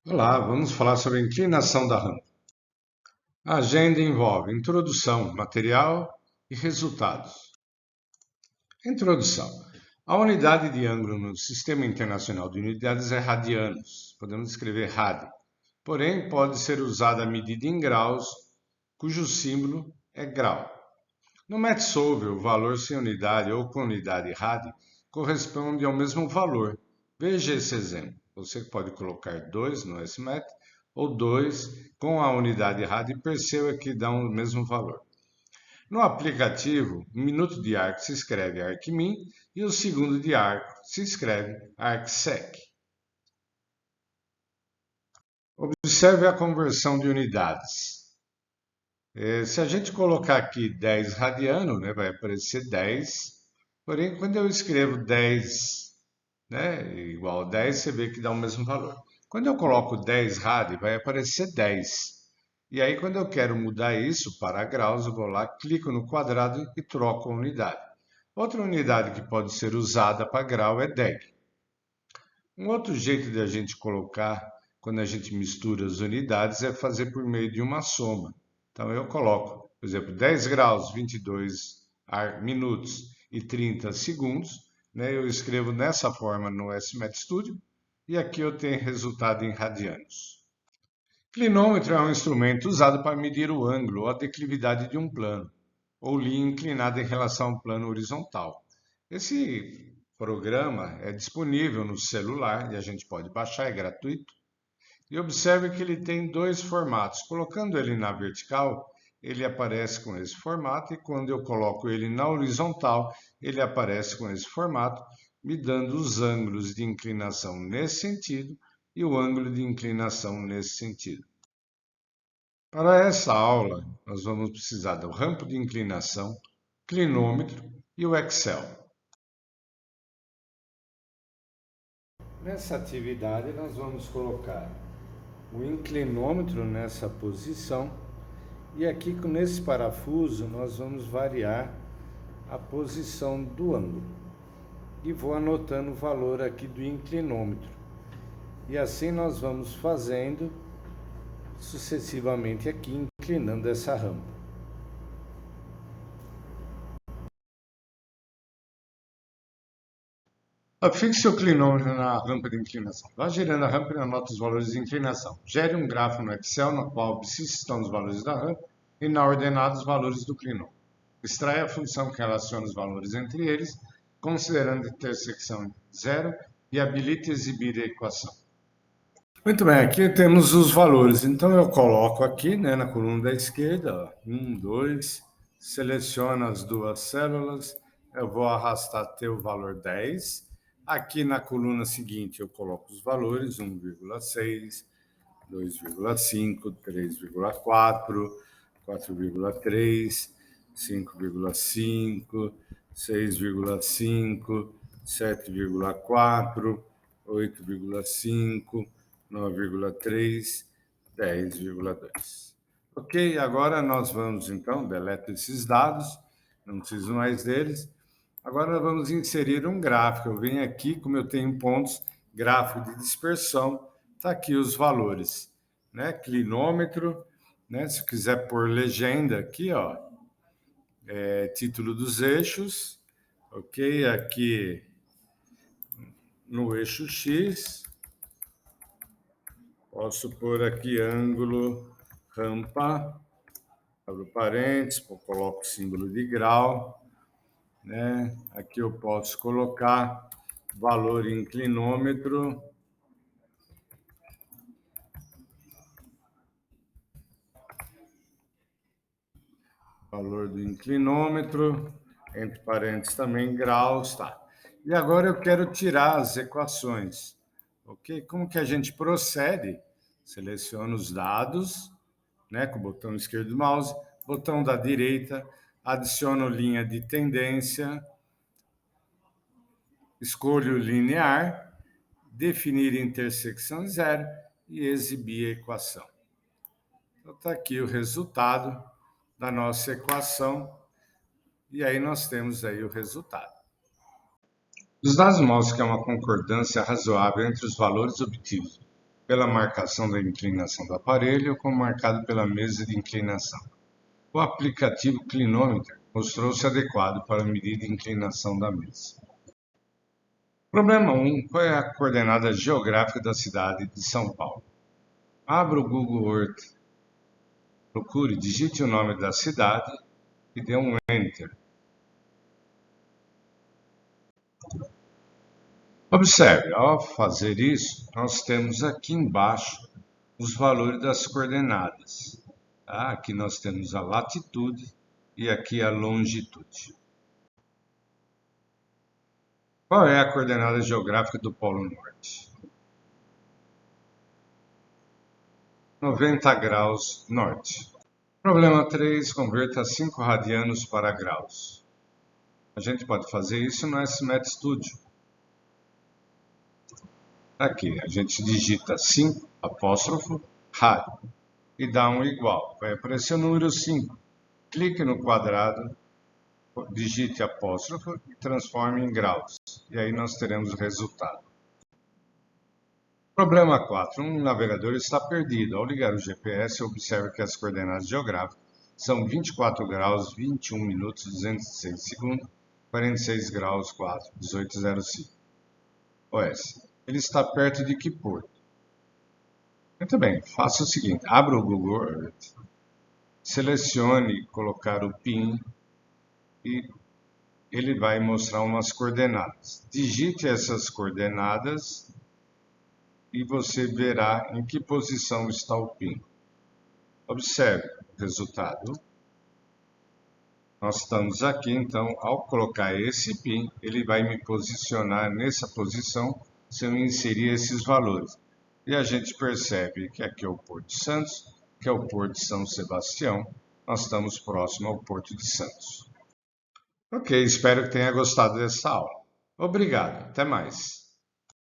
Olá, vamos falar sobre a inclinação da rampa. A agenda envolve introdução, material e resultados. Introdução. A unidade de ângulo no Sistema Internacional de Unidades é radianos. Podemos escrever rad. Porém, pode ser usada a medida em graus, cujo símbolo é grau. No Metsolver, o valor sem unidade ou com unidade rad corresponde ao mesmo valor. Veja esse exemplo. Você pode colocar 2 no SMAT ou 2 com a unidade rad e perceba que dá o mesmo valor. No aplicativo, o minuto de arco se escreve arcmin e o segundo de arco se escreve arcsec. Observe a conversão de unidades. Se a gente colocar aqui 10 radiano, né, vai aparecer 10. Porém, quando eu escrevo 10, né, igual a 10, você vê que dá o mesmo valor. Quando eu coloco 10 rad, vai aparecer 10. E aí, quando eu quero mudar isso para graus, eu vou lá, clico no quadrado e troco a unidade. Outra unidade que pode ser usada para grau é deg. Um outro jeito de a gente colocar, quando a gente mistura as unidades, é fazer por meio de uma soma. Então, eu coloco, por exemplo, 10 graus, 22 minutos e 30 segundos. Né? Eu escrevo nessa forma no SMAT Studio e aqui eu tenho resultado em radianos. Clinômetro é um instrumento usado para medir o ângulo ou a declividade de um plano, ou linha inclinada em relação a um plano horizontal. Esse programa é disponível no celular e a gente pode baixar, é gratuito. E observe que ele tem dois formatos. Colocando ele na vertical, ele aparece com esse formato, e quando eu coloco ele na horizontal, ele aparece com esse formato, me dando os ângulos de inclinação nesse sentido e o ângulo de inclinação nesse sentido. Para essa aula, nós vamos precisar do rampo de inclinação, clinômetro e o Excel. Nessa atividade, nós vamos colocar o inclinômetro nessa posição e aqui nesse parafuso nós vamos variar a posição do ângulo. E vou anotando o valor aqui do inclinômetro. E assim nós vamos fazendo sucessivamente aqui, inclinando essa rampa. Fixe o clinômetro na rampa de inclinação. Vá girando a rampa e anota os valores de inclinação. Gere um gráfico no Excel no qual obsista estão os valores da rampa e na ordenada os valores do clinômetro. Extraia a função que relaciona os valores entre eles, considerando a intersecção zero, e habilite exibir a equação. Muito bem, aqui temos os valores. Então eu coloco aqui, né, na coluna da esquerda, 1, 2, seleciono as duas células, eu vou arrastar até o valor 10. Aqui na coluna seguinte eu coloco os valores, 1,6, 2,5, 3,4, 4,3, 5,5, 6,5, 7,4, 8,5, 9,3, 10,2. Ok, agora nós vamos então, deleto esses dados, não preciso mais deles. Agora vamos inserir um gráfico. Eu venho aqui, como eu tenho pontos, gráfico de dispersão, está aqui os valores, né? Clinômetro, né? Se quiser pôr legenda aqui, ó, título dos eixos, ok? Aqui no eixo X, posso pôr aqui ângulo, rampa, abro parênteses, coloco o símbolo de grau, né? Aqui eu posso colocar valor em clinômetro, valor do inclinômetro, entre parênteses também graus, tá? E agora eu quero tirar as equações, ok? Como que a gente procede? Seleciono os dados, né, com o botão esquerdo do mouse, botão da direita, adiciono linha de tendência, escolho linear, definir intersecção zero e exibir a equação. Então está aqui o resultado da nossa equação. E aí nós temos aí o resultado. Os dados mostram que há uma concordância razoável entre os valores obtidos pela marcação da inclinação do aparelho, como marcado pela mesa de inclinação. O aplicativo Clinometer mostrou-se adequado para medir a inclinação da mesa. Problema 1. Qual é a coordenada geográfica da cidade de São Paulo? Abra o Google Earth, procure, digite o nome da cidade e dê um Enter. Observe, ao fazer isso, nós temos aqui embaixo os valores das coordenadas. Tá? Aqui nós temos a latitude e aqui a longitude. Qual é a coordenada geográfica do Polo Norte? 90 graus norte. Problema 3. Converta 5 radianos para graus. A gente pode fazer isso no SMAT Studio. Aqui, a gente digita 5, apóstrofo, rádio, e dá um igual. Vai aparecer o número 5. Clique no quadrado, digite apóstrofo e transforme em graus. E aí nós teremos o resultado. Problema 4. Um navegador está perdido. Ao ligar o GPS, observe que as coordenadas geográficas são 24 graus, 21 minutos, 206 segundos, 46 graus, 4, 1805. Oeste. Ele está perto de que porto? Muito bem, faça o seguinte, abra o Google Earth, selecione colocar o PIN e ele vai mostrar umas coordenadas. Digite essas coordenadas e você verá em que posição está o PIN. Observe o resultado. Nós estamos aqui, então, ao colocar esse PIN, ele vai me posicionar nessa posição se eu inserir esses valores. E a gente percebe que aqui é o Porto de Santos, que é o Porto de São Sebastião. Nós estamos próximo ao Porto de Santos. Ok, espero que tenha gostado dessa aula. Obrigado, até mais.